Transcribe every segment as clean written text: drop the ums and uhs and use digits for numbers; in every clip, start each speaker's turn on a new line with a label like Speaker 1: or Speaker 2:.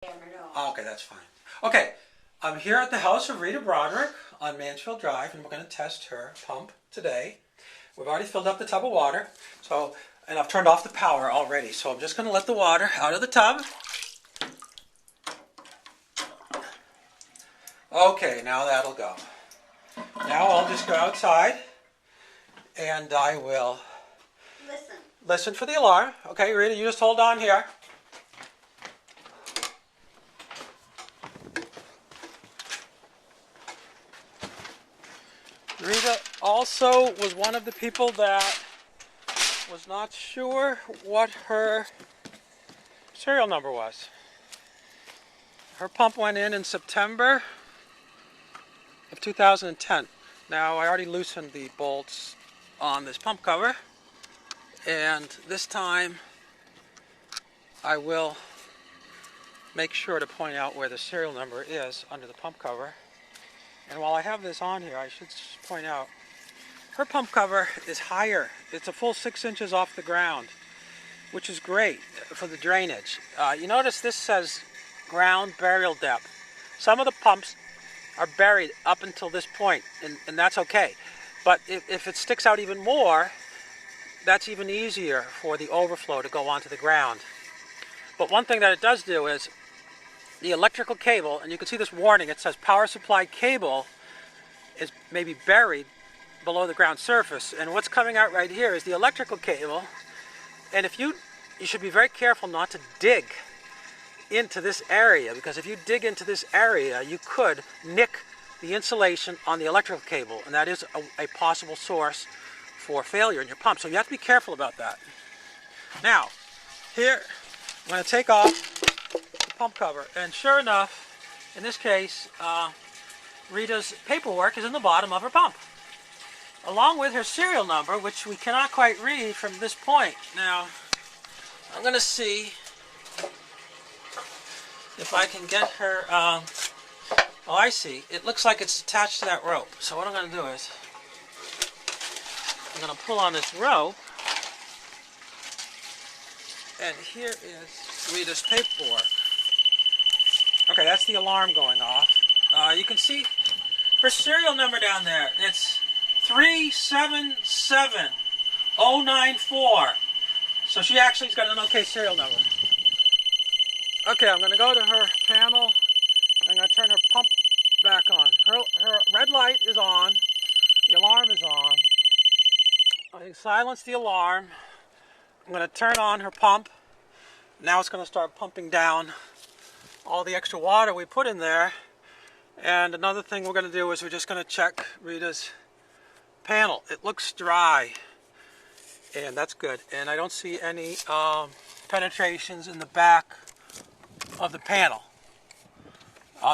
Speaker 1: Oh, okay, that's fine. Okay, I'm here at the house of Rita Broderick on Mansfield Drive, and we're going to test her pump today. We've already filled up the tub of water, and I've turned off the power already, so I'm just going to let the water out of the tub. Okay, now that'll go. Now I'll just go outside, and I will listen for the alarm. Okay, Rita, you just hold on here. Rita also was one of the people that was not sure what her serial number was. Her pump went in September of 2010. Now, I already loosened the bolts on this pump cover, and this time I will make sure to point out where the serial number is under the pump cover. And while I have this on here, I should point out her pump cover is higher. It's a full 6 inches off the ground, which is great for the drainage. You notice this says ground burial depth. Some of the pumps are buried up until this point, and that's okay. But if it sticks out even more, that's even easier for the overflow to go onto the ground. But one thing that it does do is the electrical cable, and you can see this warning, it says power supply cable is maybe buried below the ground surface. And what's coming out right here is the electrical cable. And you should be very careful not to dig into this area, because if you dig into this area, you could nick the insulation on the electrical cable, and that is a possible source for failure in your pump. So you have to be careful about that. Now, here, I'm going to take off pump cover, and sure enough, in this case, Rita's paperwork is in the bottom of her pump, along with her serial number, which we cannot quite read from this point. Now, I'm going to see if I can get her, oh, I see, it looks like it's attached to that rope. So what I'm going to do is, I'm going to pull on this rope, and here is Rita's paperwork. Okay, that's the alarm going off. You can see her serial number down there. It's 377094. So she actually's got an okay serial number. Okay, I'm going to go to her panel. I'm going to turn her pump back on. Her red light is on. The alarm is on. I can silence the alarm. I'm going to turn on her pump. Now it's going to start pumping down all the extra water we put in there. And another thing we're going to do is we're just going to check Rita's panel. It looks dry, and that's good. And I don't see any penetrations in the back of the panel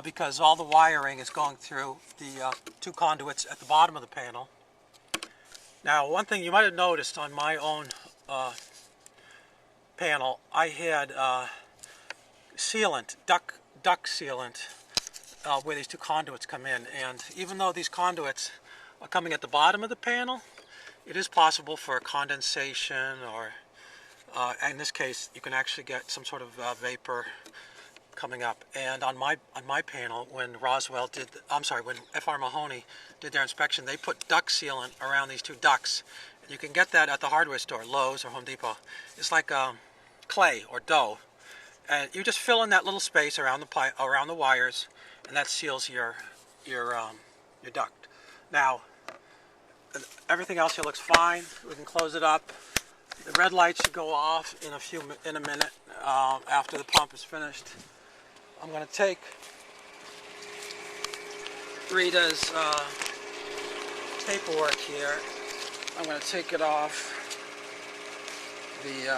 Speaker 1: because all the wiring is going through the two conduits at the bottom of the panel. Now, one thing you might have noticed on my own panel, I had sealant, duct sealant, where these two conduits come in. And even though these conduits are coming at the bottom of the panel, it is possible for condensation, or in this case, you can actually get some sort of vapor coming up. And on my panel, when when F.R. Mahoney did their inspection, they put duct sealant around these two ducts. And you can get that at the hardware store, Lowe's or Home Depot. It's like clay or dough. And you just fill in that little space around the wires, and that seals your duct. Now, everything else here looks fine. We can close it up. The red light should go off in a minute after the pump is finished. I'm going to take Rita's paperwork here. I'm going to take it off the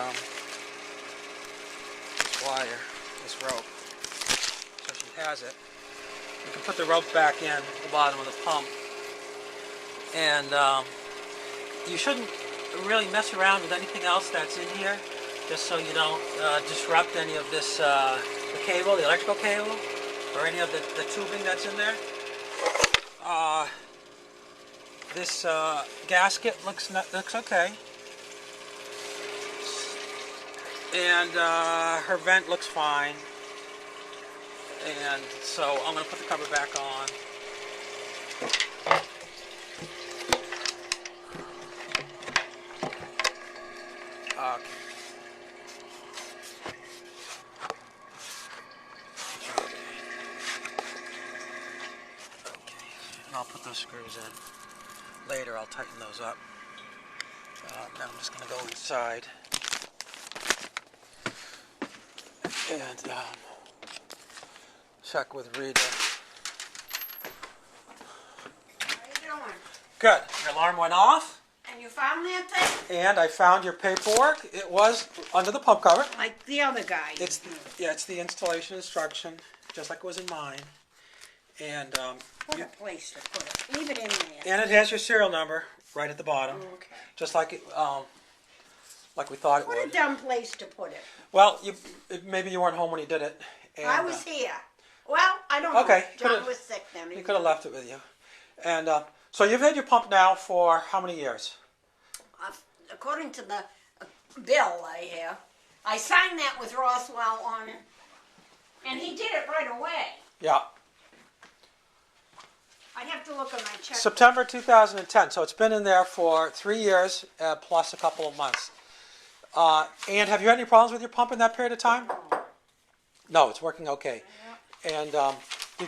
Speaker 1: wire, this rope, so she has it. You can put the rope back in at the bottom of the pump, and you shouldn't really mess around with anything else that's in here, just so you don't disrupt any of this the cable, the electrical cable, or any of the tubing that's in there. This gasket looks okay. And her vent looks fine. And so I'm going to put the cover back on. Okay. And I'll put those screws in. Later I'll tighten those up. Now I'm just going to go inside and check with Rita.
Speaker 2: How you doing?
Speaker 1: Good. Your alarm went off.
Speaker 2: And you found that thing?
Speaker 1: And I found your paperwork. It was under the pump cover.
Speaker 2: Like the other guy.
Speaker 1: It's the installation instruction, just like it was in mine. And
Speaker 2: What a place to put it. Leave it in there.
Speaker 1: and it has your serial number right at the bottom,
Speaker 2: Okay.
Speaker 1: just like like we thought it
Speaker 2: What a
Speaker 1: would.
Speaker 2: dumb place to put it.
Speaker 1: Well, maybe you weren't home when you did it. And,
Speaker 2: I was here. Well, I don't know.
Speaker 1: Okay,
Speaker 2: John was sick then.
Speaker 1: You could have left it with you. And so you've had your pump now for how many years?
Speaker 2: According to the bill I have, I signed that with Roswell on it, and he did it right away.
Speaker 1: Yeah.
Speaker 2: I'd have to look at my check.
Speaker 1: September 2010. So it's been in there for 3 years plus a couple of months. And have you had any problems with your pump in that period of time? No, it's working okay. And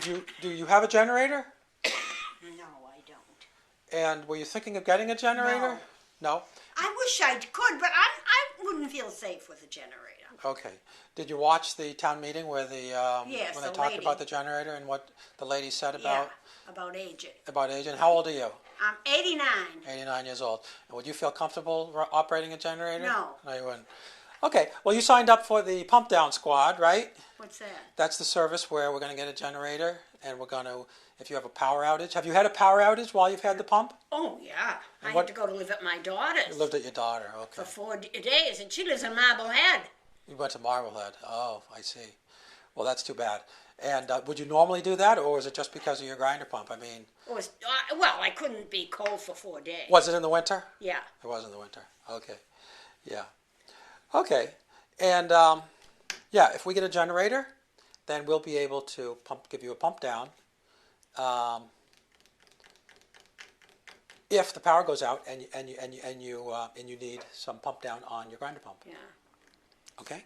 Speaker 1: do you have a generator?
Speaker 2: No, I don't.
Speaker 1: And were you thinking of getting a generator? No.
Speaker 2: I wish I could, but I wouldn't feel safe with a generator.
Speaker 1: Okay. Did you watch the town meeting where
Speaker 2: Yes,
Speaker 1: when they
Speaker 2: the
Speaker 1: talked
Speaker 2: lady.
Speaker 1: about the generator and what the lady said
Speaker 2: Yeah, about aging.
Speaker 1: about age? And how old are you?
Speaker 2: I'm 89.
Speaker 1: 89 years old. And would you feel comfortable operating a generator?
Speaker 2: No.
Speaker 1: No, you wouldn't. Okay. Well, you signed up for the pump down squad, right?
Speaker 2: What's that?
Speaker 1: That's the service where we're going to get a generator, and we're going to, if you have a power outage. Have you had a power outage while you've had the pump?
Speaker 2: Oh, yeah. I
Speaker 1: what-
Speaker 2: had to go to live at my daughter's
Speaker 1: You lived at your daughter,
Speaker 2: for
Speaker 1: okay.
Speaker 2: 4 days, and she lives in Marblehead.
Speaker 1: You went to Marblehead. Oh, I see. Well, that's too bad. And would you normally do that, or was it just because of your grinder pump? I mean,
Speaker 2: It was, well, I couldn't be cold for 4 days.
Speaker 1: was it in the winter?
Speaker 2: Yeah.
Speaker 1: It was in the winter. Okay. Yeah. Okay. And yeah, if we get a generator, then we'll be able to give you a pump down. If the power goes out and you need some pump down on your grinder pump.
Speaker 2: Yeah.
Speaker 1: Okay.